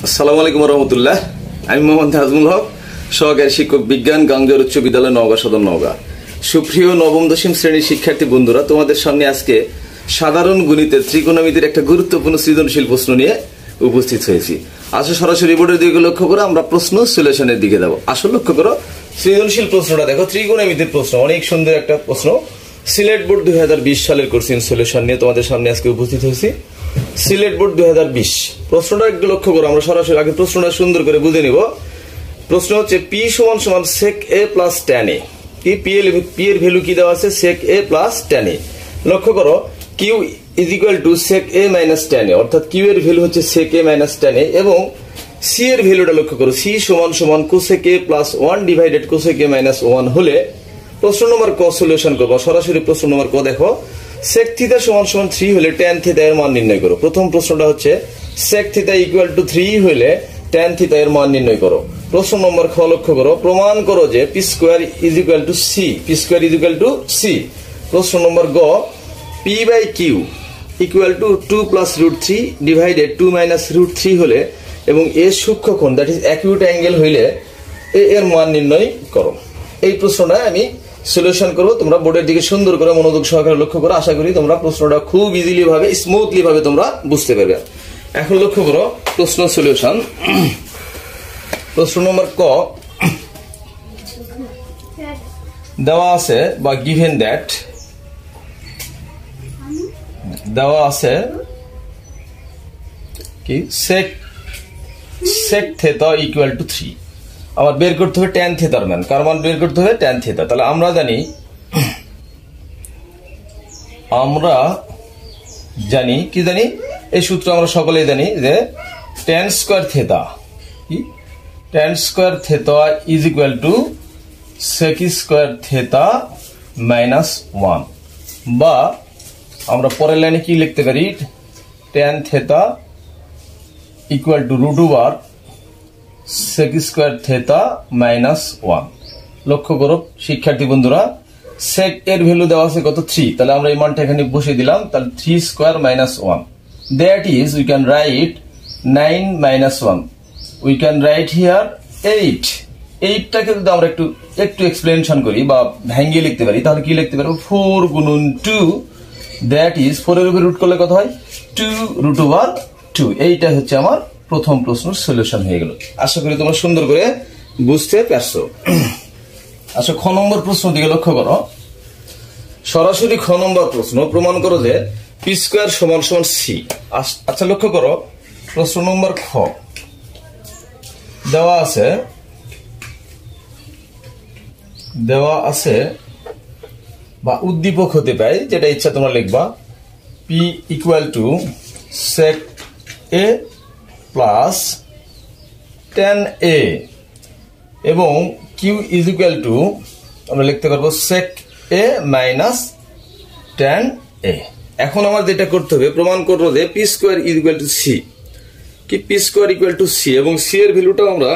আসসালামু আলাইকুম রহমতুল্লাহ। আমি মোহাম্মদ নাজমুল হক, সহকারী শিক্ষক বিজ্ঞান, গাঙ্গেয় উচ্চ বিদ্যালয়, নওগাঁ সদর, নওগাঁ। সুপ্রিয় নবম দশম শ্রেণীর শিক্ষার্থী বন্ধুরা, তোমাদের সামনে আজকে সাধারণ গণিতের ত্রিকোণমিতির একটা গুরুত্বপূর্ণ সৃজনশীল প্রশ্ন নিয়ে উপস্থিত হয়েছি। আসো সরাসরি বোর্ডের দিকে লক্ষ্য করো, আমরা প্রশ্ন সলিউশনের দিকে যাবো। আসো লক্ষ্য করো সৃজনশীল প্রশ্নটা দেখো, ত্রিকোণমিতির প্রশ্ন, অনেক সুন্দর একটা প্রশ্ন। সিলেট বোর্ড 2020 সালের কোশ্চেন সলিউশন নিয়ে তোমাদের সামনে আজকে উপস্থিত হয়েছি। সিলেট বোর্ড 2020 প্রশ্নটা একটু লক্ষ্য করো, আমরা সরাসরি আগে প্রশ্নটা সুন্দর করে বুঝে নিব। প্রশ্ন হচ্ছে পি সমান সমান sec a plus tan a। কি পি এর ভ্যালু কি দেওয়া আছে? sec a plus tan a। লক্ষ্য করো Q is equal to sec a minus tan a, অর্থাৎ কিউ এর ভ্যালু হচ্ছে sec a minus tan a, এবং সি এর ভ্যালুটা লক্ষ্য করো, সি সমান সমান cosec a plus 1 divided cosec a minus 1 হলে প্রশ্ন নম্বর ক সলিউশন করবো। সরাসরি প্রশ্ন নম্বর ক দেখো, sec থিটা সমান সমান 3 হলে tan থিটা এর মান নির্ণয় করো। প্রথম প্রশ্নটা হচ্ছে sec থিটা ইকুয়াল টু 3 হলে tan থিটা এর মান নির্ণয় করো। প্রশ্ন নম্বর খ লক্ষ্য করো, প্রমাণ করো যে P square is equal to C, P square is equal to C. প্রশ্ন নম্বর গ, P by Q equal to 2 plus root 3 divided 2 minus root 3 হলে এবং এ সূক্ষ্মকোণ দ্যাট ইজ অ্যাকিউট অ্যাঙ্গেল হইলে এ এর মান নির্ণয় করো। এই প্রশ্নটা আমি সলিউশন করবো। তোমরা বোর্ডের দিকে সুন্দর করে মনোযোগ সহকারে লক্ষ্য করো। আশা করি তোমরা প্রশ্নটা খুব ইজিলি ভাবে, স্মুথলি ভাবে তোমরা বুঝতে পারবে। এখন লক্ষ্য করো প্রশ্ন সলিউশন। প্রশ্ন নম্বর ক দেওয়া আছে বা গিভেন দ্যাট দেওয়া আছে কি sec থিটা ইকুয়াল টু 3। আবার বের করতে হবে tan থিটার মান, কার মান বের করতে হবে? tan theta. তাহলে আমরা জানি কি জানি এই সূত্র আমরা সকলেই জানি যে tan স্কয়ার থিটা কি tan square theta is equal to sec square theta minus 1, বা আমরা পরের লাইনে কি লিখতে পারি? tan theta equal to root over sec square theta minus 1। লক্ষ্য করো শিক্ষার্থী বন্ধুরা, sec এর ভ্যালু দেওয়া আছে কত? 3। তাহলে আমরা এই মানটা এখানে বসিয়ে দিলাম। তাহলে 3 square minus 1, that is we can write 9 minus 1, we can write here 8। 8টাকে যদি আমরা একটু এক্সপ্লেনেশন করি বা ভেঙে লিখতে পারি, তাহলে কি লিখতে পারবো? 4 গুণন 2, দ্যাট ইজ 4 এর উপর রুট করলে কত হয়? 2 রুট ওভার 2। এইটা হচ্ছে আমার প্রথম প্রশ্নের সলিউশন হয়ে গেল। আশা করি তোমরা সুন্দর করে বুঝতে পারছো। আচ্ছা, খ নম্বর প্রশ্ন দিকে লক্ষ্য করো। সরাসরি খ নম্বর প্রশ্ন, প্রমাণ করো যে পি স্কয়ার সমান সমান সি। আচ্ছা লক্ষ্য করো প্রশ্ন নম্বর খ দেওয়া আছে বা উদ্দীপক হতে পারে, যেটা ইচ্ছা তোমরা লিখবা। P equal to sec a plus tan a এবং কিউ ইজ ইকুয়াল টু আমরা লিখতে পারবো sec a minus tan a। এখন আমার যেটা করতে হবে, প্রমাণ করবো যে P square is equal to C. কি P square equal to C, এবং সি এর ভ্যালুটাও আমরা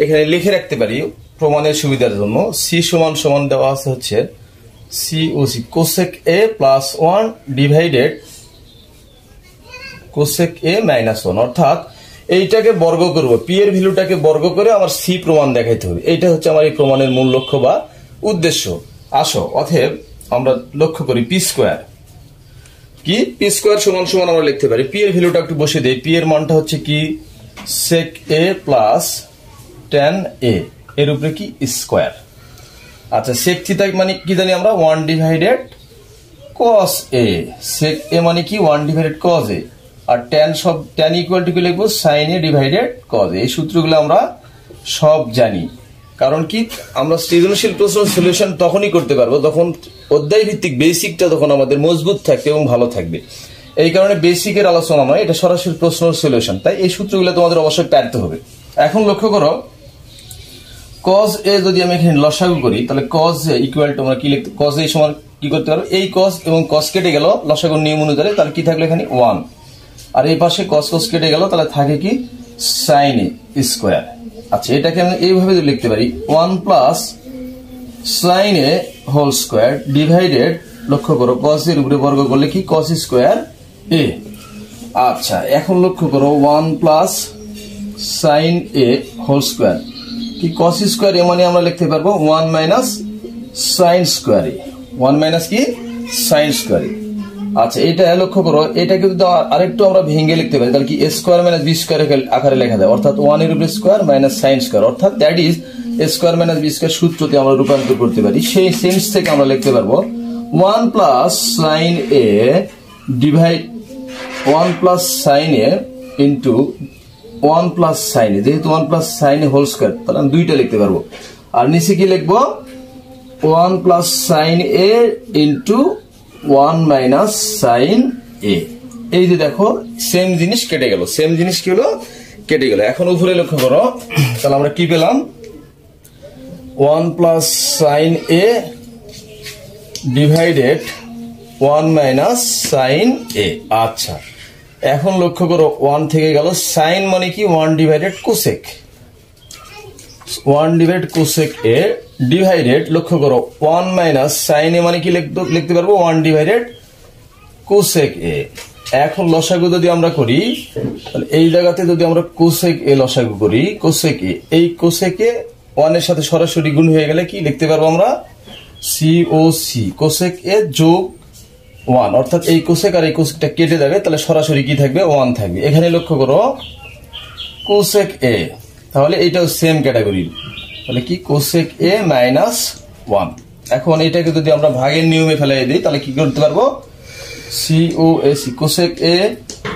এখানে লিখে রাখতে পারি প্রমাণের সুবিধার জন্য। সি সমান সমান দেওয়া আছে হচ্ছে সি ও C cosec a plus 1 divided cosec a minus 1, অর্থাৎ এইটাকে বর্গ করব, পি এর ভ্যালুটাকে বর্গ করে আমার সি প্রমাণ দেখাইতে হবে। এইটা হচ্ছে আমার এই প্রমাণের মূল লক্ষ্য বা উদ্দেশ্য। আসো অতএব আমরা লক্ষ্য করি পি স্কোয়ার কি, পি স্কোয়ার সমান সমান আমরা লিখতে পারি, পি এর ভ্যালুটা একটু বসিয়ে দেই। পি এর মানটা হচ্ছে কি sec a plus tan a, এর উপরে কি স্কোয়ার। আচ্ছা, sec থিটা মানে কি জানি আমরা? 1 divided cos a। sec a মানে কি? 1 ডিভাইডেড cos a। আর tan ইকুয়াল টু কি লিখবো? sin a divided cos a। এই সূত্রগুলো আমরা সব জানি। কারণ কি, আমরা সৃজনশীল প্রশ্ন সলিউশন তখনই করতে পারবো যখন অধ্যায় ভিত্তিক বেসিকটা তখন আমাদের মজবুত থাকবে এবং ভালো থাকবে। এই কারণে বেসিকের আলোচনা নয়, এটা সরাসরি প্রশ্ন সলিউশন, তাই এই সূত্রগুলো তোমাদের অবশ্যই পারতে হবে। এখন লক্ষ্য করো cos a যদি আমি এখানে লসাগু করি, তাহলে cos a ইকুয়াল টু আমরা কি লিখতে? cos a সমান কি করতে পারবো? এই cos এবং cos কেটে গেল লসাগুর নিয়ম অনুযায়ী, তাহলে কি থাকলো এখানে? 1। আর এই পাশে cos কেটে গেল, তাহলে থাকে কি? sin a square. আচ্ছা, এটাকে আমি এইভাবে লিখতে পারি 1 plus sin a whole square divided, লক্ষ্য করো cos এর উপরে বর্গ করলে কি? cos square a। আচ্ছা, এখন লক্ষ্য করো 1 plus sine A whole square, কি কস স্কোয়ার এ মানে আমরা লিখতে পারবো 1 minus sine square A, 1 minus কি সাইন স্কোয়ার এ। আচ্ছা এটা লক্ষ্য করো, এটাকে যদি আরেকটু আমরা ভেঙে লিখতে পারি তাহলে কি A square minus B square আকারে লেখা যায়, অর্থাৎ 1 এর উপরে স্কোয়ার মাইনাস সাইন স্কোয়ার, অর্থাৎ that is A square minus B square সূত্রতে আমরা রূপান্তর করতে পারি। সেই সেন্স থেকে আমরা লিখতে পারবো 1 প্লাস সাইন এ ডিভাইড 1 প্লাস সাইন এ ইন্টু 1 প্লাস সাইন এ, যেহেতু 1 plus sine A whole square তাহলে আমি দুইটা লিখতে পারবো। আর নিচে কি লিখবো 1 প্লাস সাইন এ ইন্টু 1 মাইনাস সাইন এ। এই যে দেখো সেম জিনিস কেটে গেল, সেম জিনিস কি হলো কেটে গেল। এখন উপরে লক্ষ্য করো, তাহলে আমরা কি পেলাম 1 প্লাস সাইন এ ডিভাইডেড 1 মাইনাস সাইন এ। আচ্ছা এখন লক্ষ্য করো 1 থেকে গেল, সাইন মানে কি 1 ডিভাইডেড কোসেক, 1 ডিভাইডেড কোসেক এ ডিভাইডেড লক্ষ্য করো 1 মাইনাস সাইন এ মানে কি লিখতে পারবো 1 ডিভাইডেড কোসেক এ। এখন লসাগু যদি আমরা করি তাহলে এই জায়গাতে যদি আমরা কোসেক এ লসাগু করি, কোসেক এ, এই কোসেক এ 1 এর সাথে সরাসরি গুণ হয়ে গেলে কি লিখতে পারবো আমরা সিওসি, কোসেক এ যোগ 1, অর্থাৎ এই কোসেক আর এই কোসেকটা কেটে যাবে, তাহলে সরাসরি কি থাকবে 1 থাকবে। এখানে লক্ষ্য করো কোসেক এ, তাহলে এইটাও সেম ক্যাটাগরি, তাহলে কি কোসেক এ মাইনাস 1। এখন এটাকে যদি আমরা ভাগের নিয়মে ফেলাই দিই তাহলে কি করতে পারবো সিওএসি, cosec A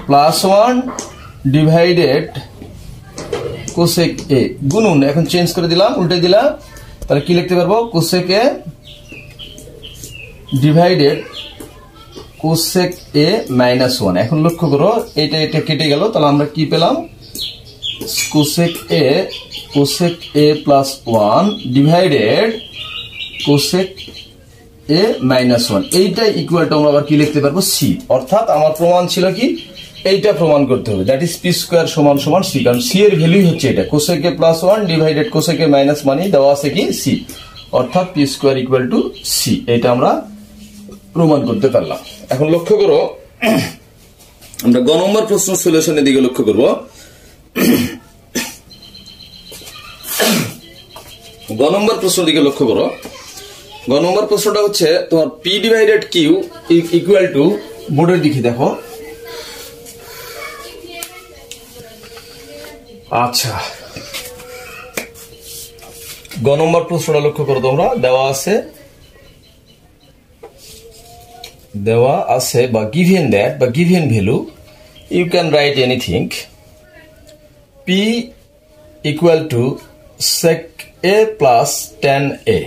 plus 1 divided cosec A গুণন, এখন চেঞ্জ করে দিলাম উল্টে দিলাম, তাহলে কি লিখতে পারবো cosec A divided cosec A minus 1। এখন লক্ষ্য করো এটা কেটে গেল, তাহলে আমরা কি পেলাম cosec A plus 1 divided cosec A minus 1। এইটা ইকুয়াল টু আমরা আবার কি লিখতে পারবো সি, অর্থাৎ আমার প্রমাণ ছিল কি এইটা প্রমাণ করতে হবে, দ্যাট ইজ পি স্কোয়ার সমান সমান সি, কারণ সি এর ভ্যালু হচ্ছে এটা cosec A plus 1 divided cosec A minus মানে দেওয়া আছে কি সি, অর্থাৎ P square equal to C, এটা আমরা প্রমাণ করতে পারলাম। এখন লক্ষ্য করো আমরা গ নম্বর প্রশ্ন সলিউশনের দিকে লক্ষ্য করব। গ নম্বর প্রশ্নের দিকে লক্ষ্য করো, গ নম্বর প্রশ্নটা হচ্ছে তোমার P divided Q equal to, বোর্ডের দিকে দেখো, আচ্ছা গ নম্বর প্রশ্নটা লক্ষ্য করো তোমরা, দেওয়া আছে বা গিভেন দ্যাট বা given value, you can write anything, P equal to sec a plus tan a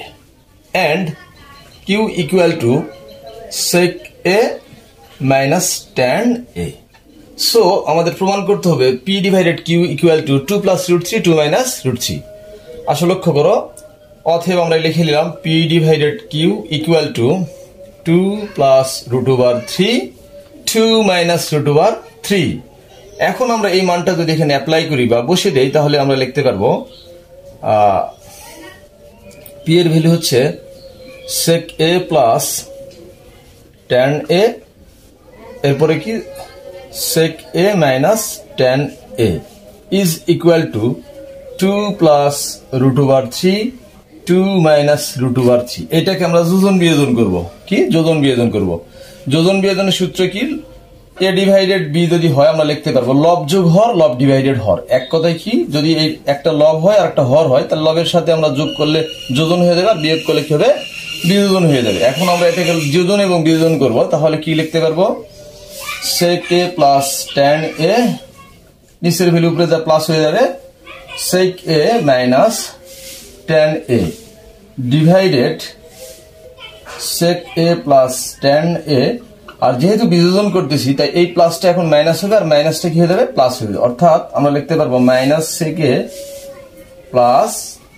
and q equal to sec a minus tan a. So আমাদের প্রমাণ করতে হবে p divided q equal to 2 plus root 3 2 minus root 3। আসলে লক্ষ্য করো অতএব আমরা লিখে নিলাম p divided q equal to 2 plus root over 3 2 minus root over 3। এখন আমরা এই মানটা যদি এখানে অ্যাপ্লাই করি বা বসে দেই তাহলে আমরা লিখতে পারবো পি এর ভ্যালু হচ্ছে sec a plus tan a, এরপরে কি sec a minus tan a is equal to 2 plus root over 3 2 minus root over 3। এটাকে আমরা যোজন বিয়োজন করব, কি যোজন বিয়োজন করব। যোজন বিয়োজনের সূত্র কি a ডিভাইডেড b যদি হয় আমরা লিখতে পারবো লব যোগ হর, লব ডিভাইডেড হর। এক কথায় কি যদি এই একটা লব হয় আর একটা হর হয় তাহলে লবের সাথে আমরা যোগ করলে যোজন হয়ে যাবে, আর বিয়োগ করলে কি হবে বিয়োজন হয়ে যাবে। এখন আমরা এটাকে যোজন এবং বিয়োজন করব, তাহলে কি লিখতে পারবো sec a plus tan a, নিচের ভ্যালু উপরে যা প্লাস হয়ে যাবে sec a minus tan a divided sec a plus tan a, আর যেহেতু বিয়োজন করতেছি তাই এই প্লাসটা এখন মাইনাস হবে আর মাইনাসটা কি হয়ে যাবে প্লাস হয়ে যাবে, অর্থাৎ আমরা লিখতে পারবো minus sec a plus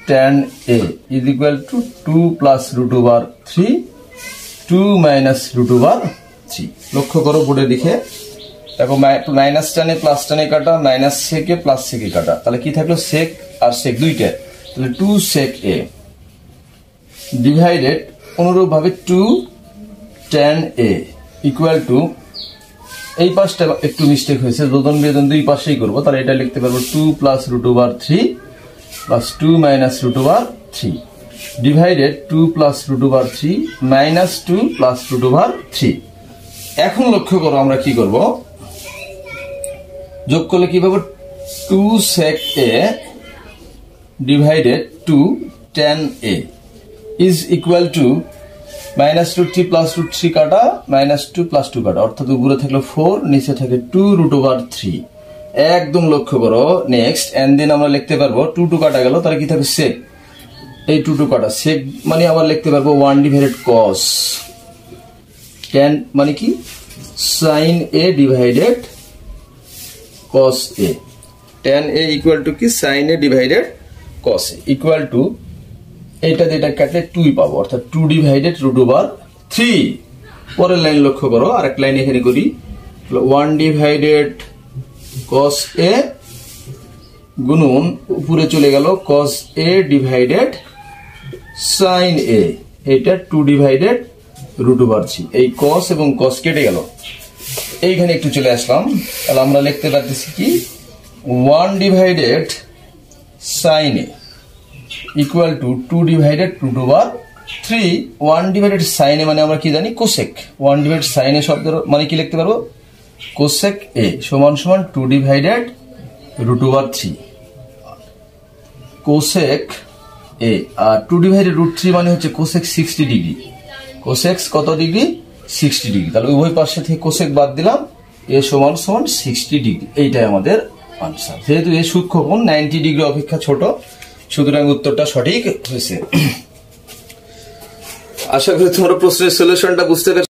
tan a is equal to 2 plus root over 3 2 minus root over 3। লক্ষ্য করো বোর্ডে লিখে দেখো মাইনাস টানে প্লাস টানে কাটা, minus sec a plus sec a কাটা, তাহলে কি থাকলো sec আর sec দুইটা, তাহলে 2 sec a ডিভাইডেড অনুরূপ ভাবে 2 tan a ইকুয়াল টু এই পাশটা একটু মিস্টেক হয়েছে, যোজন বিয়োজন দুই পাশেই করবো, তাহলে এটা লিখতে পারবো 2 plus root over 3 plus 2 minus root over 3 divided 2 plus root over 3 minus 2 plus root over 3। এখন লক্ষ্য করো আমরা কি করব, যোগ করলে কি পাবো 2 sec a divided 2 tan a is equal to minus root 3 plus root 3 কাটা মাইনাস 2 প্লাস 2 কাটা, অর্থাৎ উপরে থাকলো 4 নিচে থাকে 2 রুট ওভার 3। একদম লক্ষ্য করো। নেক্সট এন্ড দেন আমরা লিখতে পারবো 2 2 কাটা গেল, তাহলে কি থাকবে sec, এই 2 2 কাটা sec মানে আবার লিখতে পারবো 1 ডিভাইডেড cos, tan মানে কি sin a divided cos a, tan a equal to কি sin a divided cos a equal two এইটা যেটা কাটলে 2 পাবো, অর্থাৎ 2 ডিভাইডেড রুট ওভার 3। পরের লাইন লক্ষ্য করো, আরেক লাইন এখানে করি, 1 ডিভাইডেড cos a গুণন উপরে চলে গেল cos a divided sin a, এটা 2 ডিভাইডেড রুট ওভার 3। এই cos এবং cos কেটে গেল, এইখানে একটু চলে আসলাম, তাহলে আমরা লিখতে পারতেছি কি 1 divided sin a equal to 2 divided root over 3। 1 divided sin a মানে আমরা কি জানি কোসেক, 1 ডিভাইডেড sin a শব্দের মানে কি লিখতে পারবো কোসেক a সমান সমান 2 divided root over 3 cosec a, আর 2 ডিভাইডেড রুট 3 মানে হচ্ছে কোসেক 60 ডিগ্রি, কোসেক কত ডিগ্রি 60 ডিগ্রি, তাহলে উভয় পাশে থেকে কোসেক বাদ দিলাম, a সমান সমান 60 ডিগ্রি, এইটাই আমাদের আনসার। যেহেতু এই সূক্ষ্মকোণ 90 ডিগ্রি অপেক্ষা ছোট, সুতরাং উত্তরটা সঠিক হয়েছে। আশা করি তোমরা প্রশ্নের সলিউশনটা বুঝতে পেরেছো।